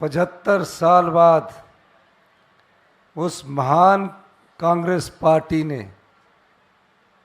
75 साल बाद उस महान कांग्रेस पार्टी ने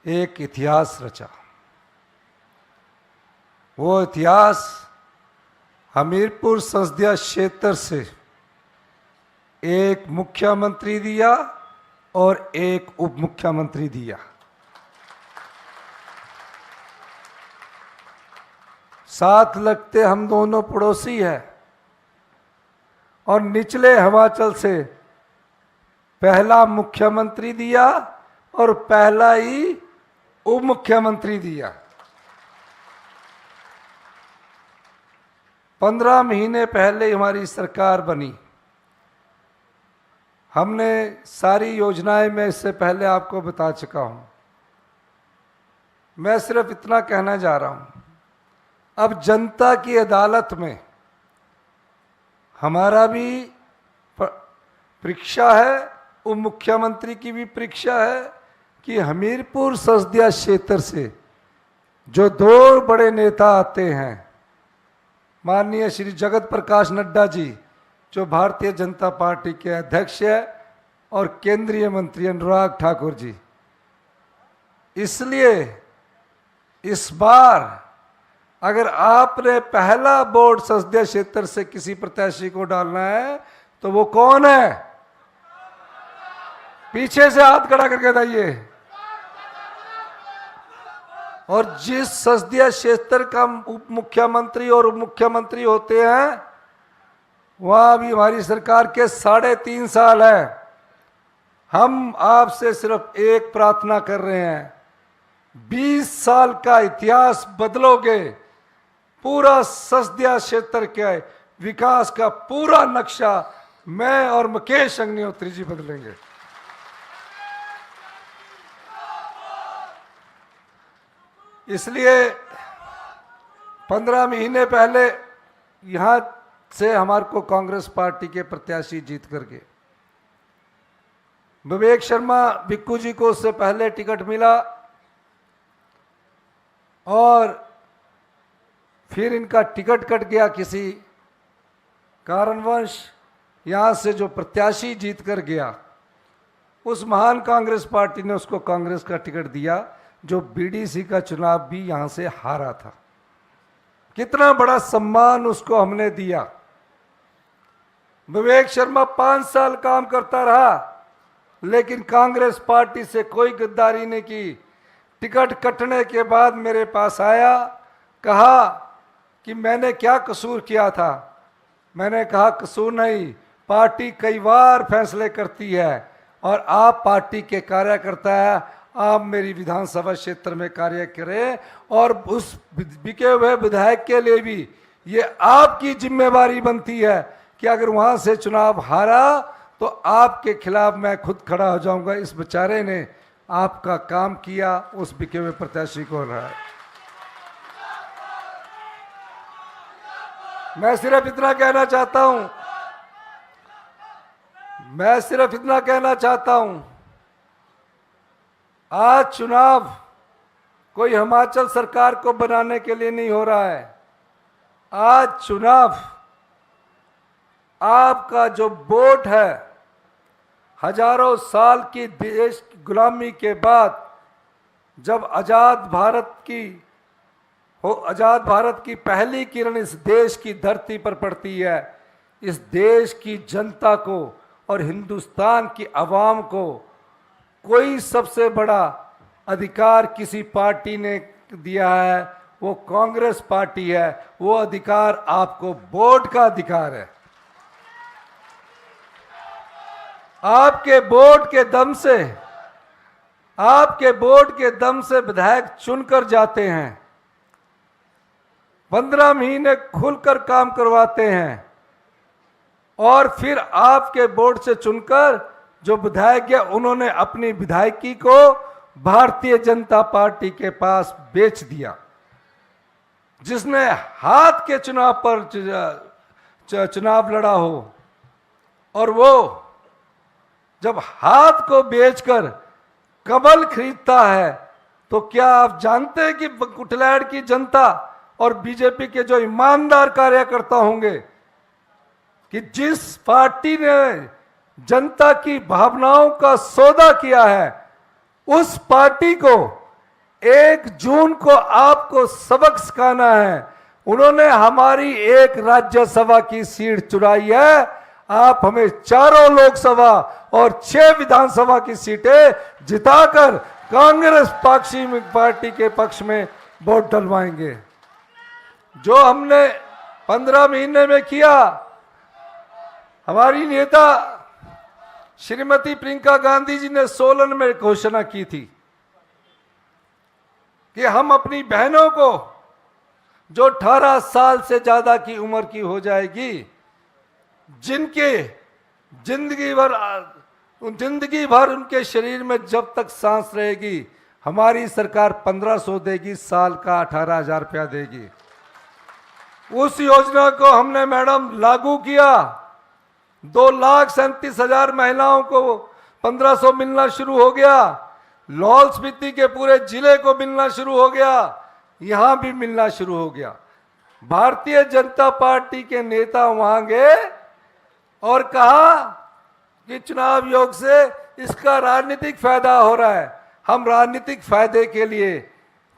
एक इतिहास रचा। वो इतिहास हमीरपुर संसदीय क्षेत्र से एक मुख्यमंत्री दिया और एक उप मुख्यमंत्री दिया। साथ लगते हम दोनों पड़ोसी हैं और निचले हिमाचल से पहला मुख्यमंत्री दिया और पहला ही उप मुख्यमंत्री दिया। 15 महीने पहले हमारी सरकार बनी। हमने सारी योजनाएं मैं इससे पहले आपको बता चुका हूं। मैं सिर्फ इतना कहना जा रहा हूं, अब जनता की अदालत में हमारा भी परीक्षा है, उप मुख्यमंत्री की भी परीक्षा है कि हमीरपुर संसदीय क्षेत्र से जो दो बड़े नेता आते हैं, माननीय श्री जगत प्रकाश नड्डा जी जो भारतीय जनता पार्टी के अध्यक्ष है और केंद्रीय मंत्री अनुराग ठाकुर जी, इसलिए इस बार अगर आपने पहला वोट संसदीय क्षेत्र से किसी प्रत्याशी को डालना है तो वो कौन है? पीछे से हाथ खड़ा करके बताइए। और जिस संसदीय क्षेत्र का उप मुख्यमंत्री और उप मुख्यमंत्री होते हैं वहां भी हमारी सरकार के 3.5 साल है। हम आपसे सिर्फ एक प्रार्थना कर रहे हैं, 20 साल का इतिहास बदलोगे, पूरा संसदीय क्षेत्र के विकास का पूरा नक्शा मैं और मुकेश अग्निहोत्री जी बदलेंगे। इसलिए 15 महीने पहले यहां से हमारे को कांग्रेस पार्टी के प्रत्याशी जीत करके विवेक शर्मा बिक्कू जी को उससे पहले टिकट मिला और फिर इनका टिकट कट गया किसी कारणवश। यहां से जो प्रत्याशी जीत कर गया उस महान कांग्रेस पार्टी ने उसको कांग्रेस का टिकट दिया, जो बीडीसी का चुनाव भी यहां से हारा था। कितना बड़ा सम्मान उसको हमने दिया। विवेक शर्मा 5 साल काम करता रहा लेकिन कांग्रेस पार्टी से कोई गद्दारी नहीं की। टिकट कटने के बाद मेरे पास आया, कहा कि मैंने क्या कसूर किया था। मैंने कहा कसूर नहीं, पार्टी कई बार फैसले करती है और आप पार्टी के कार्यकर्ता है, आप मेरी विधानसभा क्षेत्र में कार्य करें और उस बिके हुए विधायक के लिए भी ये आपकी जिम्मेवारी बनती है कि अगर वहां से चुनाव हारा तो आपके खिलाफ मैं खुद खड़ा हो जाऊंगा। इस बेचारे ने आपका काम किया, उस बिके हुए प्रत्याशी को रहा है। मैं सिर्फ इतना कहना चाहता हूं, आज चुनाव कोई हिमाचल सरकार को बनाने के लिए नहीं हो रहा है। आज चुनाव आपका जो वोट है, हजारों साल की देश गुलामी के बाद जब आजाद भारत की पहली किरण इस देश की धरती पर पड़ती है, इस देश की जनता को और हिंदुस्तान की आवाम को कोई सबसे बड़ा अधिकार किसी पार्टी ने दिया है, वो कांग्रेस पार्टी है। वो अधिकार आपको वोट का अधिकार है। आपके वोट के दम से विधायक चुनकर जाते हैं, 15 महीने खुलकर काम करवाते हैं और फिर आपके वोट से चुनकर जो विधायक है उन्होंने अपनी विधायकी को भारतीय जनता पार्टी के पास बेच दिया। जिसने हाथ के चुनाव पर चुनाव लड़ा हो और वो जब हाथ को बेचकर कमल खरीदता है तो क्या आप जानते हैं कि कुटलैड़ की जनता और बीजेपी के जो ईमानदार कार्यकर्ता होंगे कि जिस पार्टी ने जनता की भावनाओं का सौदा किया है, उस पार्टी को 1 जून को आपको सबक सिखाना है। उन्होंने हमारी एक राज्यसभा की सीट चुराई है। आप हमें 4 लोकसभा और 6 विधानसभा की सीटें जिताकर कांग्रेस पार्टी के पक्ष में वोट डलवाएंगे। जो हमने 15 महीने में किया, हमारी नेता श्रीमती प्रियंका गांधी जी ने सोलन में घोषणा की थी कि हम अपनी बहनों को जो 18 साल से ज्यादा की उम्र की हो जाएगी, जिनके जिंदगी भर उनके शरीर में जब तक सांस रहेगी, हमारी सरकार 1500 देगी, साल का 18,000 रुपया देगी। उस योजना को हमने मैडम लागू किया। 2,37,000 महिलाओं को 1500 मिलना शुरू हो गया। लाहौल स्पीति के पूरे जिले को मिलना शुरू हो गया, यहां भी मिलना शुरू हो गया। भारतीय जनता पार्टी के नेता वहां गए और कहा कि चुनाव योग से इसका राजनीतिक फायदा हो रहा है। हम राजनीतिक फायदे के लिए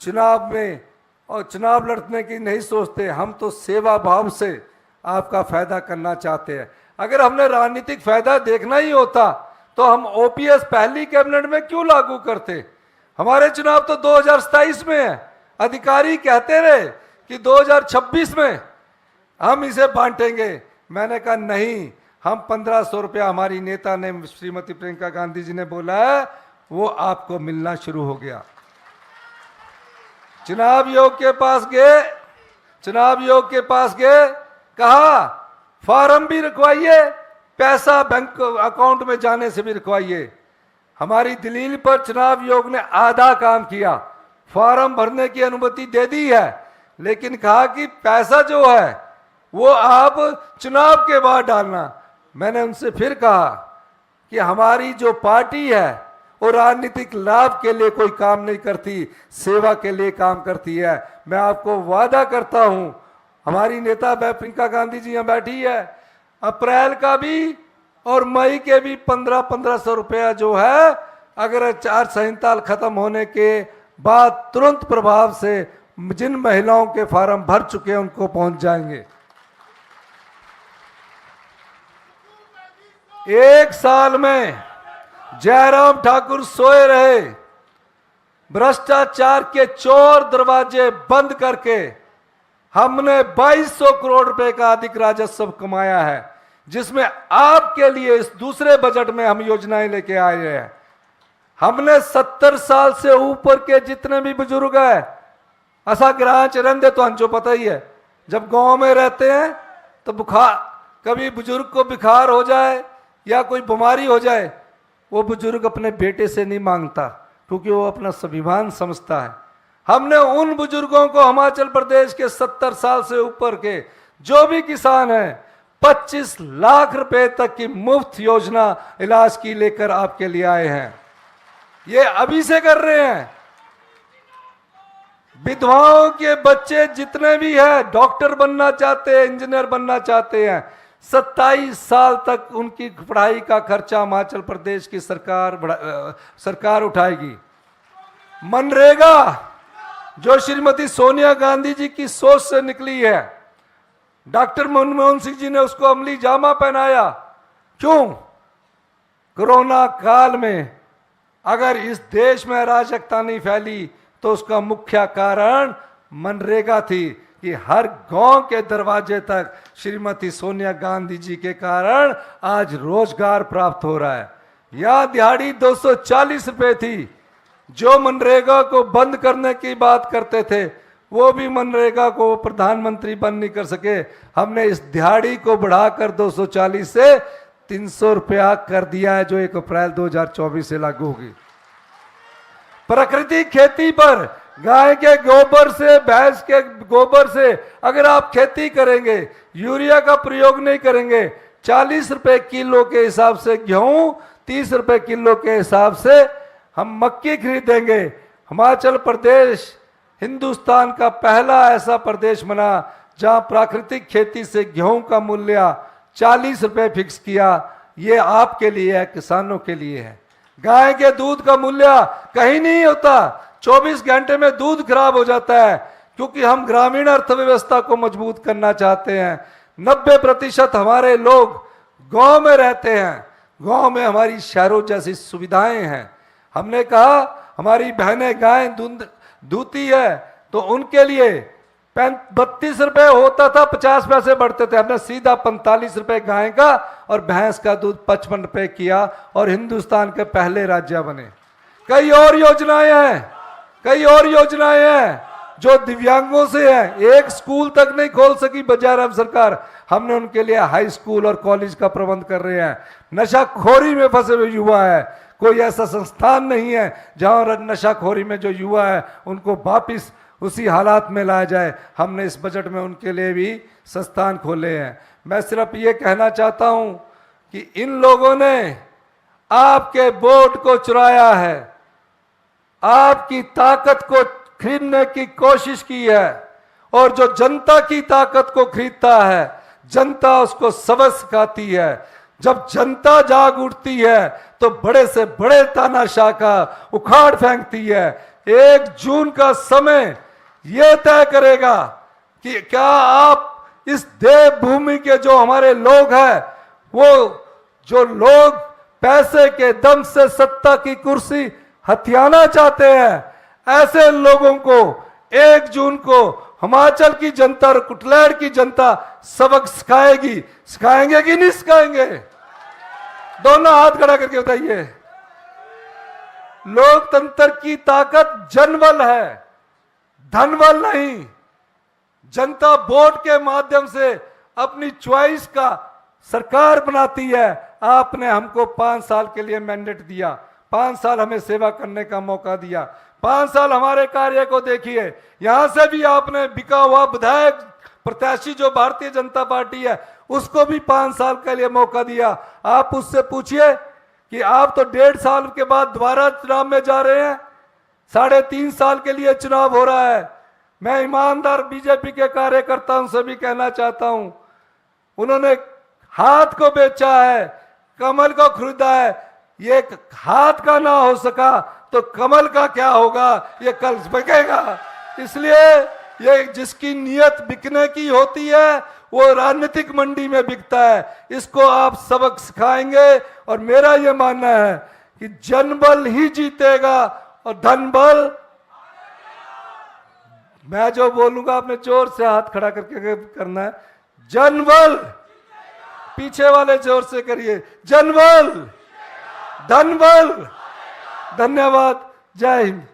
चुनाव में और चुनाव लड़ने की नहीं सोचते, हम तो सेवा भाव से आपका फायदा करना चाहते हैं। अगर हमने राजनीतिक फायदा देखना ही होता तो हम ओपीएस पहली कैबिनेट में क्यों लागू करते? हमारे चुनाव तो 2027 में है। अधिकारी कहते रहे कि 2026 में हम इसे बांटेंगे। मैंने कहा नहीं, हम 1500 रुपया, हमारी नेता ने, श्रीमती प्रियंका गांधी जी ने बोला है, वो आपको मिलना शुरू हो गया। चुनाव आयोग के पास गए, कहा फॉर्म भी रखवाइए, पैसा बैंक अकाउंट में जाने से भी रखवाइए। हमारी दलील पर चुनाव आयोग ने आधा काम किया, फॉर्म भरने की अनुमति दे दी है, लेकिन कहा कि पैसा जो है वो आप चुनाव के बाद डालना। मैंने उनसे फिर कहा कि हमारी जो पार्टी है वो राजनीतिक लाभ के लिए कोई काम नहीं करती, सेवा के लिए काम करती है। मैं आपको वादा करता हूं, हमारी नेता प्रियंका गांधी जी यहाँ बैठी है, अप्रैल का भी और मई के भी 1500 रुपया जो है, अगर आचार संहिता खत्म होने के बाद तुरंत प्रभाव से जिन महिलाओं के फॉर्म भर चुके हैं उनको पहुंच जाएंगे। 1 साल में जयराम ठाकुर सोए रहे, भ्रष्टाचार के चोर दरवाजे बंद करके हमने 2200 करोड़ रुपए का अधिक राजस्व कमाया है, जिसमें आपके लिए इस दूसरे बजट में हम योजनाएं लेके आए हैं। हमने 70 साल से ऊपर के जितने भी बुजुर्ग हैं, ऐसा ग्रां च रहंदे तो जो पता ही है, जब गांव में रहते हैं तो बुखार, कभी बुजुर्ग को बुखार हो जाए या कोई बीमारी हो जाए, वो बुजुर्ग अपने बेटे से नहीं मांगता, क्योंकि वो अपना स्वाभिमान समझता है। हमने उन बुजुर्गों को, हिमाचल प्रदेश के 70 साल से ऊपर के जो भी किसान हैं, 25 लाख रुपए तक की मुफ्त योजना इलाज की लेकर आपके लिए आए हैं। ये अभी से कर रहे हैं। विधवाओं के बच्चे जितने भी हैं, डॉक्टर बनना चाहते हैं, इंजीनियर बनना चाहते हैं, 27 साल तक उनकी पढ़ाई का खर्चा हिमाचल प्रदेश की सरकार उठाएगी। मनरेगा जो श्रीमती सोनिया गांधी जी की सोच से निकली है, डॉक्टर मनमोहन सिंह जी ने उसको अमली जामा पहनाया। क्यों? कोरोना काल में अगर इस देश में अराजकता नहीं फैली तो उसका मुख्य कारण मनरेगा थी कि हर गांव के दरवाजे तक श्रीमती सोनिया गांधी जी के कारण आज रोजगार प्राप्त हो रहा है। यहां दिहाड़ी 240 रुपए थी। जो मनरेगा को बंद करने की बात करते थे, वो भी मनरेगा को प्रधानमंत्री बंद नहीं कर सके। हमने इस दिहाड़ी को बढ़ाकर 240 से 300 रुपया कर दिया है, जो 1 अप्रैल 2024 से लागू होगी। प्राकृतिक खेती पर गाय के गोबर से, भैंस के गोबर से अगर आप खेती करेंगे, यूरिया का प्रयोग नहीं करेंगे, 40 रुपए किलो के हिसाब से गेहूं, 30 रुपए किलो के हिसाब से हम मक्की खरीदेंगे। हिमाचल प्रदेश हिंदुस्तान का पहला ऐसा प्रदेश बना जहां प्राकृतिक खेती से गेहूं का मूल्य 40 रुपए फिक्स किया। ये आपके लिए है, किसानों के लिए है। गाय के दूध का मूल्य कहीं नहीं होता, 24 घंटे में दूध खराब हो जाता है, क्योंकि हम ग्रामीण अर्थव्यवस्था को मजबूत करना चाहते हैं। 90% हमारे लोग गांव में रहते हैं, गांव में हमारी शहरों जैसी सुविधाएं हैं। हमने कहा हमारी बहनें गाय दूती है तो उनके लिए 32 रुपए होता था, 50 पैसे बढ़ते थे। हमने सीधा 45 रुपए गाय का और भैंस का दूध 55 रुपए किया और हिंदुस्तान के पहले राज्य बने। कई और योजनाएं हैं, कई और योजनाएं हैं जो दिव्यांगों से है। एक स्कूल तक नहीं खोल सकी बजाराम सरकार, हमने उनके लिए हाई स्कूल और कॉलेज का प्रबंध कर रहे हैं। नशाखोरी में फंसे हुए युवा है, कोई ऐसा संस्थान नहीं है जहां नशाखोरी में जो युवा है उनको वापिस उसी हालात में लाया जाए। हमने इस बजट में उनके लिए भी संस्थान खोले हैं। मैं सिर्फ ये कहना चाहता हूं कि इन लोगों ने आपके वोट को चुराया है, आपकी ताकत को खरीदने की कोशिश की है, और जो जनता की ताकत को खरीदता है जनता उसको सबक सिखाती है। जब जनता जाग उठती है तो बड़े से बड़े तानाशाह का उखाड़ फेंकती है। 1 जून का समय यह तय करेगा कि क्या आप इस देवभूमि के जो हमारे लोग हैं, वो जो लोग पैसे के दम से सत्ता की कुर्सी हथियाना चाहते हैं, ऐसे लोगों को 1 जून को हिमाचल की जनता और कुटलैड़ की जनता सबक सिखाएगी। सिखाएंगे कि नहीं सिखाएंगे? दोनों हाथ खड़ा करके बताइए। लोकतंत्र की ताकत जनबल है, धनबल नहीं। जनता वोट के माध्यम से अपनी चॉइस का सरकार बनाती है। आपने हमको 5 साल के लिए मैंडेट दिया, 5 साल हमें सेवा करने का मौका दिया, 5 साल हमारे कार्य को देखिए। यहां से भी आपने बिका हुआ विधायक प्रत्याशी जो भारतीय जनता पार्टी है उसको भी 5 साल के लिए मौका दिया। आप उससे पूछिए कि आप तो 1.5 साल के बाद दोबारा चुनाव में जा रहे हैं, 3.5 साल के लिए चुनाव हो रहा है। मैं ईमानदार बीजेपी के कार्यकर्ताओं से भी कहना चाहता हूं, उन्होंने हाथ को बेचा है, कमल को खरीदा है। ये हाथ का ना हो सका तो कमल का क्या होगा, ये कल बिकेगा। इसलिए ये जिसकी नियत बिकने की होती है वो राजनीतिक मंडी में बिकता है। इसको आप सबक सिखाएंगे और मेरा ये मानना है कि जनबल ही जीतेगा और धनबल। मैं जो बोलूंगा आपने जोर से हाथ खड़ा करके करना है। जनबल, पीछे वाले जोर से करिए, जनबल, धनबल। धन्यवाद, जय हिंद।